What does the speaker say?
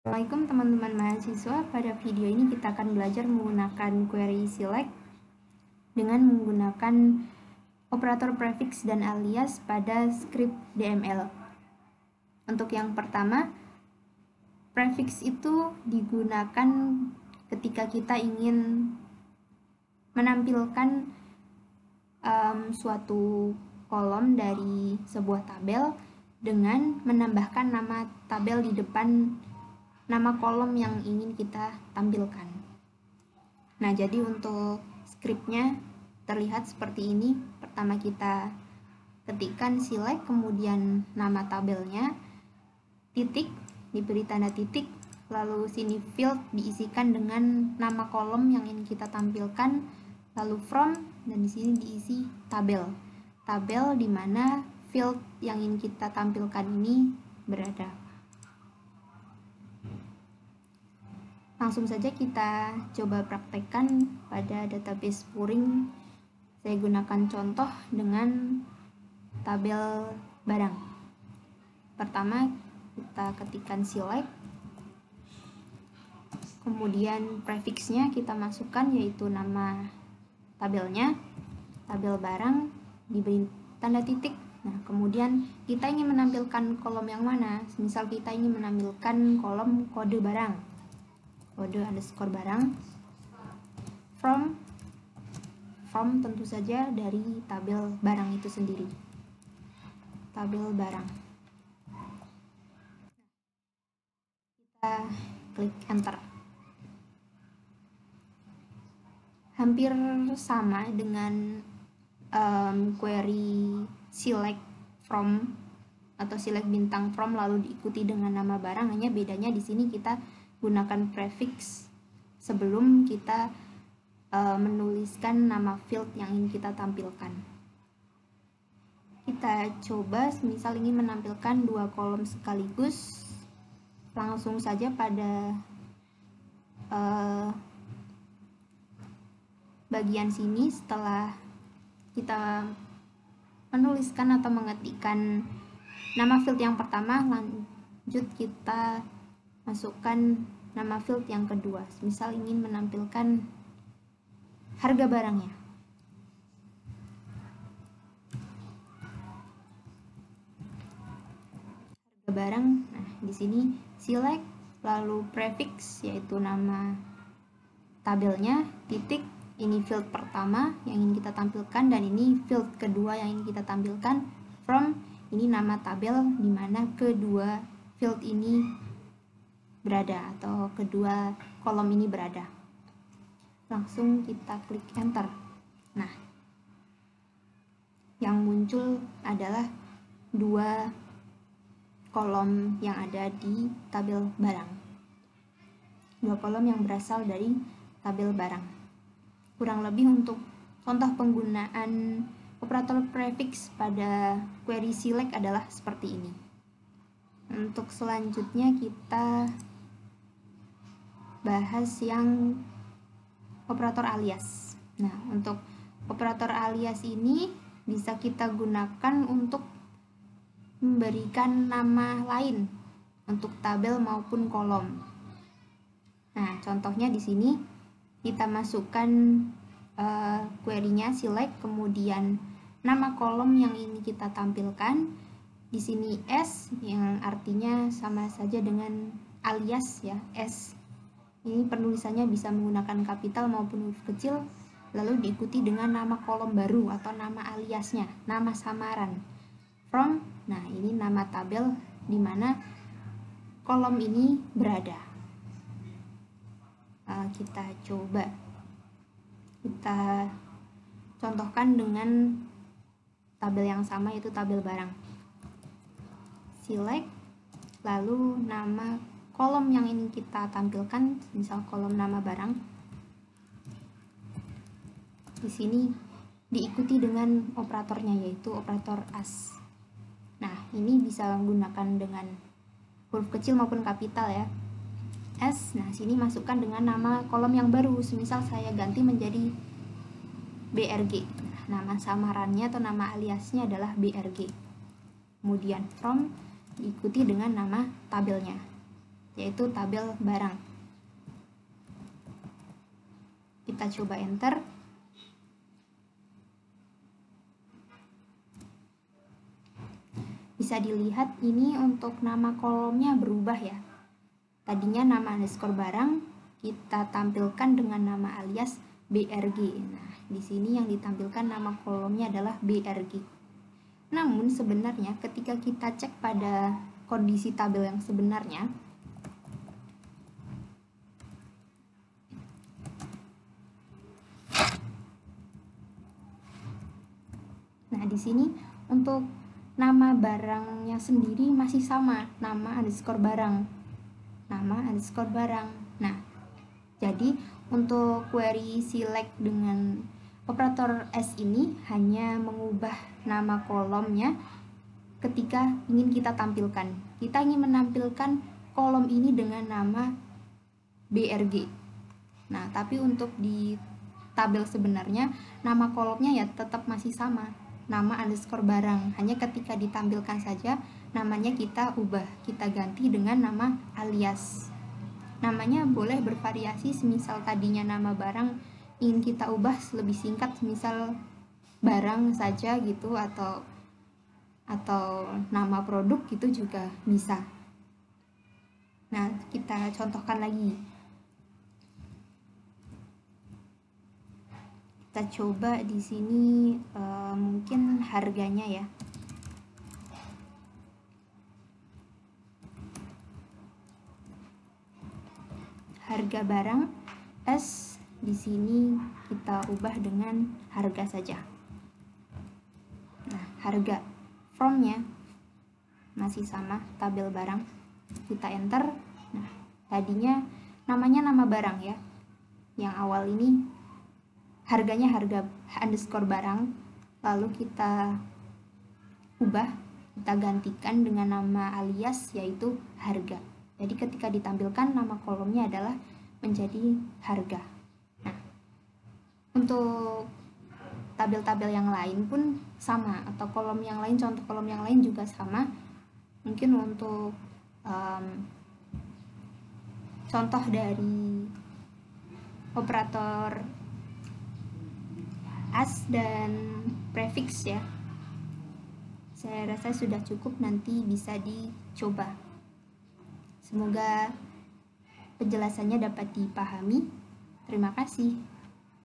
Assalamualaikum teman-teman mahasiswa. Pada video ini kita akan belajar menggunakan query select dengan menggunakan operator prefix dan alias pada script DML. Untuk yang pertama, prefix itu digunakan ketika kita ingin menampilkan suatu kolom dari sebuah tabel dengan menambahkan nama tabel di depan nama kolom yang ingin kita tampilkan. Nah, jadi untuk scriptnya terlihat seperti ini. Pertama kita ketikkan select, kemudian nama tabelnya, titik, diberi tanda titik, lalu sini field diisikan dengan nama kolom yang ingin kita tampilkan, lalu from, dan di sini diisi tabel. Tabel di mana field yang ingin kita tampilkan ini berada. Langsung saja kita coba praktekkan pada database Puring. Saya gunakan contoh dengan tabel barang. Pertama kita ketikkan select, kemudian prefixnya kita masukkan yaitu nama tabelnya, tabel barang, diberi tanda titik. Nah, kemudian kita ingin menampilkan kolom yang mana? Misal kita ingin menampilkan kolom kode barang, kode underscore barang, from tentu saja dari tabel barang itu sendiri, tabel barang. Kita klik enter. Hampir sama dengan query select from atau select bintang from lalu diikuti dengan nama barang, hanya bedanya di sini kita gunakan prefix sebelum kita menuliskan nama field yang ingin kita tampilkan. Kita coba misal ingin menampilkan 2 kolom sekaligus. Langsung saja pada bagian sini, setelah kita menuliskan atau mengetikkan nama field yang pertama, lanjut kita masukkan nama field yang kedua. Misal ingin menampilkan harga barangnya. Harga barang. Nah, di sini select, lalu prefix yaitu nama tabelnya, titik, ini field pertama yang ingin kita tampilkan dan ini field kedua yang ingin kita tampilkan, from, ini nama tabel di mana kedua field ini berada atau kedua kolom ini berada. Langsung kita klik enter. Nah, yang muncul adalah 2 kolom yang ada di tabel barang. 2 kolom yang berasal dari tabel barang. Kurang lebih untuk contoh penggunaan operator prefix pada query select adalah seperti ini. Untuk selanjutnya kita bahas yang operator alias. Nah, untuk operator alias ini bisa kita gunakan untuk memberikan nama lain untuk tabel maupun kolom. Nah, contohnya di sini kita masukkan query-nya select, kemudian nama kolom yang ingin kita tampilkan. Di sini S yang artinya sama saja dengan alias ya, S. Ini penulisannya bisa menggunakan kapital maupun huruf kecil, lalu diikuti dengan nama kolom baru atau nama aliasnya, nama samaran. From, nah ini nama tabel di mana kolom ini berada. Kita coba kita contohkan dengan tabel yang sama yaitu tabel barang. Select, lalu nama kolom yang ingin kita tampilkan, misal kolom nama barang. Di sini diikuti dengan operatornya yaitu operator as. Nah, ini bisa menggunakan dengan huruf kecil maupun kapital ya. S, nah sini masukkan dengan nama kolom yang baru. Misal saya ganti menjadi BRG. Nah, nama samarannya atau nama aliasnya adalah BRG. Kemudian from diikuti dengan nama tabelnya. yaitu tabel barang. Kita coba enter. Bisa dilihat ini untuk nama kolomnya berubah ya. Tadinya nama underscore barang kita tampilkan dengan nama alias BRG. Nah, di sini yang ditampilkan nama kolomnya adalah BRG. Namun sebenarnya ketika kita cek pada kondisi tabel yang sebenarnya, nah di sini untuk nama barangnya sendiri masih sama, nama underscore barang. Nah, jadi untuk query select dengan operator S ini hanya mengubah nama kolomnya ketika ingin kita tampilkan. Kita ingin menampilkan kolom ini dengan nama BRG. Nah, tapi untuk di tabel sebenarnya nama kolomnya ya tetap masih sama, nama underscore barang. Hanya ketika ditampilkan saja namanya kita ubah, kita ganti dengan nama alias. Namanya boleh bervariasi, semisal tadinya nama barang ingin kita ubah lebih singkat, misal barang saja gitu, atau nama produk gitu juga bisa. Nah, kita contohkan lagi. Kita coba di sini mungkin harganya ya. Harga barang S di sini kita ubah dengan harga saja. Nah, harga from-nya masih sama, tabel barang. Kita enter. Nah, tadinya namanya nama barang ya. Yang awal ini harganya harga underscore barang, lalu kita ubah, kita gantikan dengan nama alias yaitu harga. Jadi ketika ditampilkan nama kolomnya adalah menjadi harga. Nah, untuk tabel-tabel yang lain pun sama, atau kolom yang lain, contoh kolom yang lain juga sama. Mungkin untuk contoh dari operator as dan prefix ya, saya rasa sudah cukup, nanti bisa dicoba. Semoga penjelasannya dapat dipahami. Terima kasih.